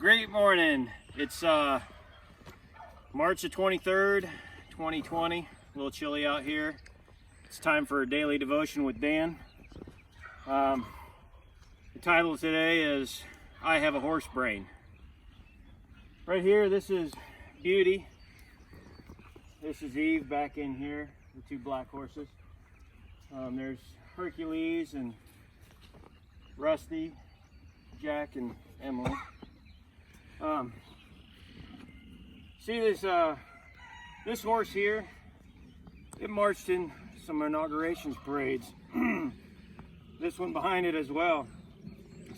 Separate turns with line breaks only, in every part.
Great morning. It's March the 23rd, 2020. A little chilly out here. It's time for a daily devotion with Dan. The title today is I Have a Horse Brain. Right here, this is Beauty. This is Eve back in here, the two black horses. There's Hercules and Rusty, Jack and Emily. See this horse here, it marched in some inauguration parades. This one behind it as well.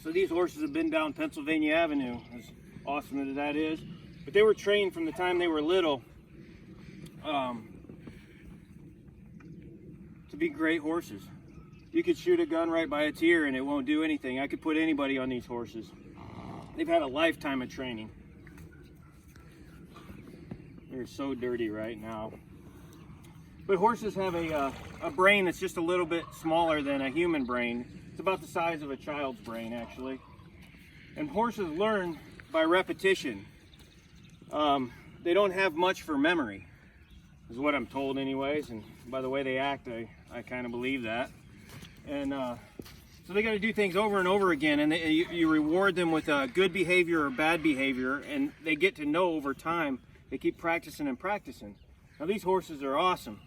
So these horses have been down Pennsylvania Avenue, as awesome as that is. But they were trained from the time they were little to be great horses. You could shoot a gun right by its ear and it won't do anything. I could put anybody on these horses. They've had a lifetime of training. They're so dirty right now. But horses have a brain that's just a little bit smaller than a human brain. It's about the size of a child's brain, actually. And horses learn by repetition. They don't have much for memory, is what I'm told anyways. And by the way they act, I kind of believe that. And so they got to do things over and over again, and you reward them with good behavior or bad behavior, and they get to know over time. They keep practicing and practicing. Now these horses are awesome.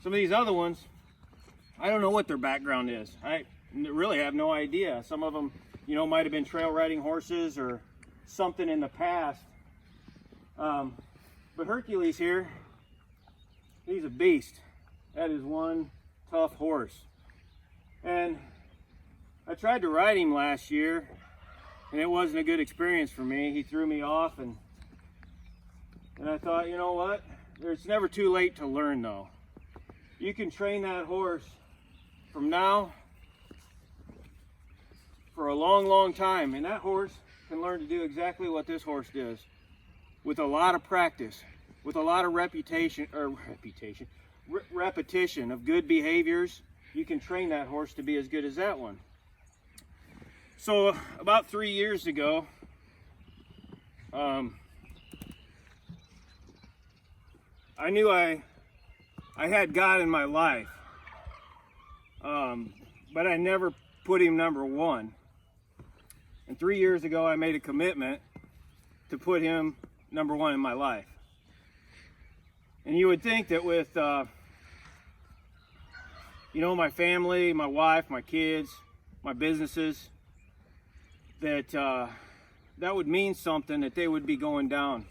Some of these other ones, I don't know what their background is. I really have no idea. Some of them, might have been trail riding horses or something in the past. But Hercules here, he's a beast. That is one tough horse. And I tried to ride him last year, and it wasn't a good experience for me. He threw me off, and I thought, you know what? It's never too late to learn, though. You can train that horse from now for a long, long time, and that horse can learn to do exactly what this horse does with a lot of practice, with a lot of repetition of good behaviors. You can train that horse to be as good as that one. So about 3 years ago, I knew I had God in my life, but I never put him number one. And 3 years ago, I made a commitment to put him number one in my life. And you would think that with my family, my wife, my kids, my businesses, that that would mean something, that they would be going down.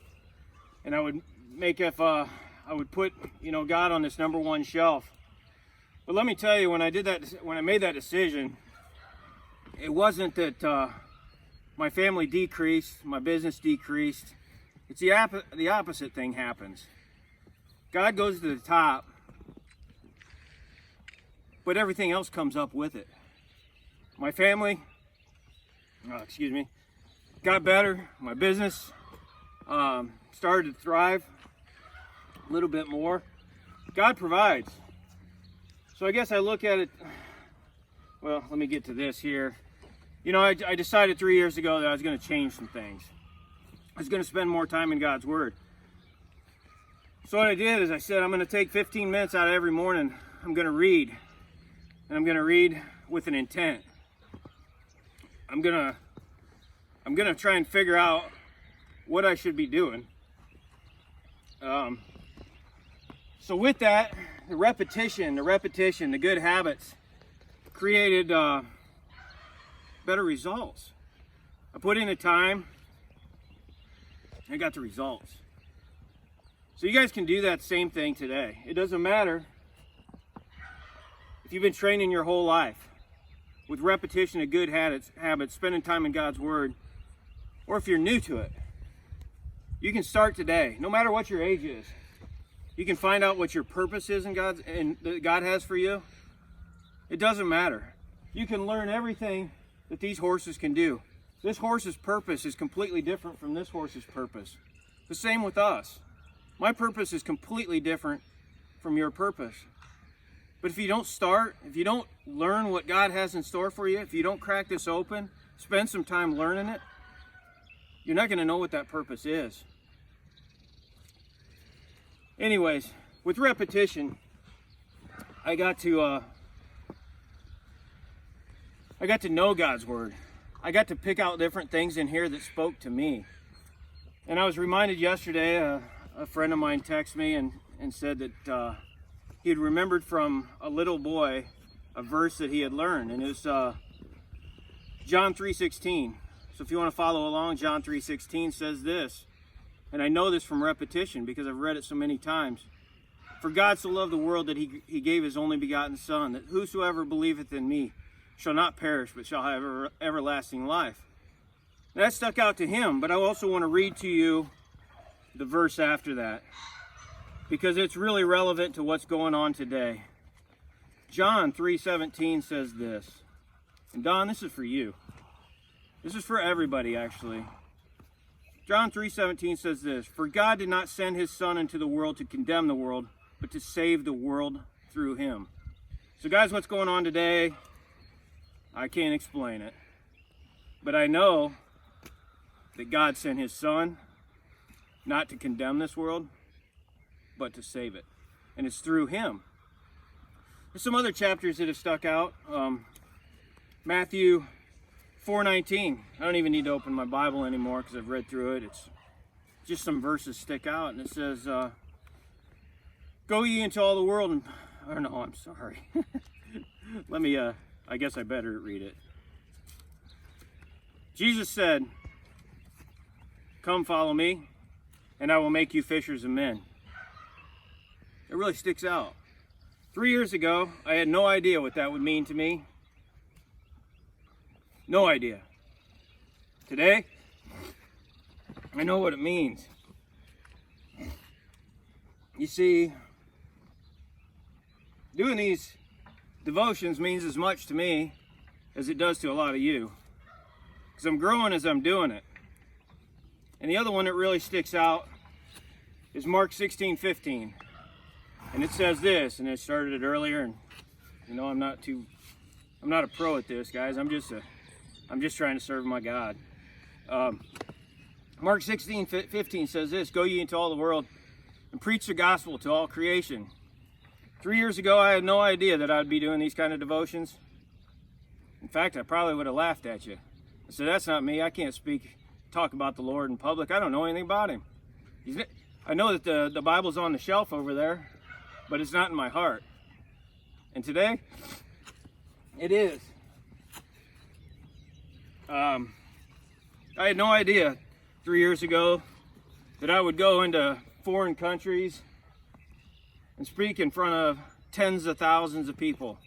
And I would I would put, God on this number one shelf. But let me tell you, when I made that decision, it wasn't that my family decreased, my business decreased. It's the opposite thing happens. God goes to the top, but everything else comes up with it. My family, got better. My business started to thrive a little bit more. God provides. So I guess I look at it, well, let me get to this here. I decided 3 years ago that I was going to change some things. I was going to spend more time in God's Word. So what I did is I said, I'm going to take 15 minutes out of every morning. I'm going to read. And I'm going to read with an intent. I'm going to try and figure out what I should be doing. So with that, the repetition, the good habits created better results. I put in the time, I got the results. So you guys can do that same thing today. It doesn't matter if you've been training your whole life with repetition of good habits, spending time in God's Word, or if you're new to it. You can start today, no matter what your age is. You can find out what your purpose is that God has for you. It doesn't matter. You can learn everything that these horses can do. This horse's purpose is completely different from this horse's purpose. The same with us. My purpose is completely different from your purpose. But if you don't start, if you don't learn what God has in store for you, if you don't crack this open, spend some time learning it, you're not going to know what that purpose is. Anyways, with repetition, I got to know God's word. I got to pick out different things in here that spoke to me. And I was reminded yesterday, a friend of mine texted me and said that he had remembered from a little boy a verse that he had learned, and it was John 3:16. So if you want to follow along, John 3:16 says this, and I know this from repetition because I've read it so many times. For God so loved the world that he gave his only begotten Son, that whosoever believeth in me shall not perish, but shall have everlasting life. That stuck out to him, but I also want to read to you the verse after that, because it's really relevant to what's going on today. John 3:17 says this, and Don, this is for you. This is for everybody, actually. John 3:17 says this, for God did not send his Son into the world to condemn the world, but to save the world through him. So guys, what's going on today? I can't explain it. But I know that God sent his Son not to condemn this world, but to save it. And it's through him. There's some other chapters that have stuck out. Matthew 4:19. I don't even need to open my Bible anymore because I've read through it. It's just some verses stick out, and it says, go ye into all the world and, or no, I'm sorry. Let me, I guess I better read it. Jesus said, come follow me, and I will make you fishers of men. It really sticks out. 3 years ago, I had no idea what that would mean to me. No idea. Today, I know what it means. You see, doing these devotions means as much to me as it does to a lot of you, because I'm growing as I'm doing it. And the other one that really sticks out is Mark 16:15. And it says this, and I started it earlier, and you know I'm not a pro at this, guys. I'm just trying to serve my God. Mark 16:15 says this, go ye into all the world and preach the gospel to all creation. 3 years ago, I had no idea that I'd be doing these kind of devotions. In fact, I probably would have laughed at you. I said, that's not me. I can't talk about the Lord in public. I don't know anything about him. I know that the Bible's on the shelf over there, but it's not in my heart. And today, it is. I had no idea 3 years ago that I would go into foreign countries and speak in front of tens of thousands of people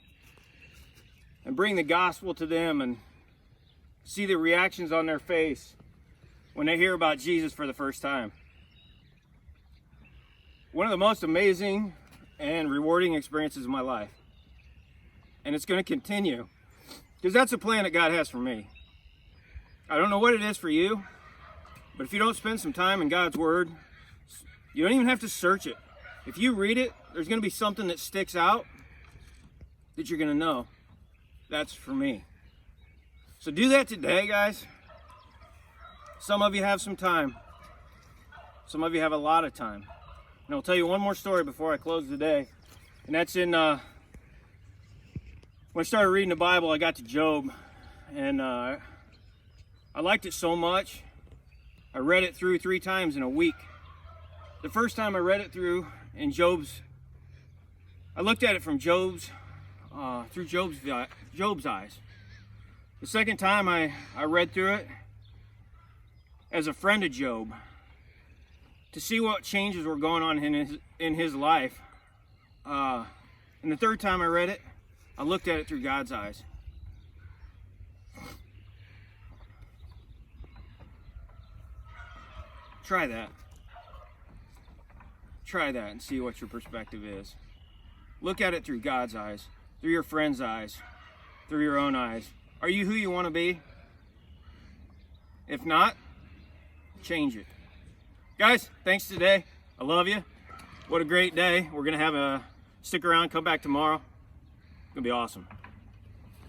and bring the gospel to them and see the reactions on their face when they hear about Jesus for the first time. One of the most amazing and rewarding experiences of my life. And it's going to continue, because that's the plan that God has for me. I don't know what it is for you, but if you don't spend some time in God's Word, you don't even have to search it. If you read it, there's going to be something that sticks out that you're going to know. That's for me. So do that today, guys. Some of you have some time. Some of you have a lot of time. And I'll tell you one more story before I close the day. And that's in, when I started reading the Bible, I got to Job. And I liked it so much, I read it through 3 times in a week. The first time I read it through in I looked at it from through Job's eyes. The second time I read through it as a friend of Job, to see what changes were going on in his life. And the third time I read it, I looked at it through God's eyes. Try that. Try that and see what your perspective is. Look at it through God's eyes, through your friend's eyes, through your own eyes. Are you who you want to be? If not, change it. Guys, thanks today. I love you. What a great day. We're going to have stick around, come back tomorrow. It's going to be awesome.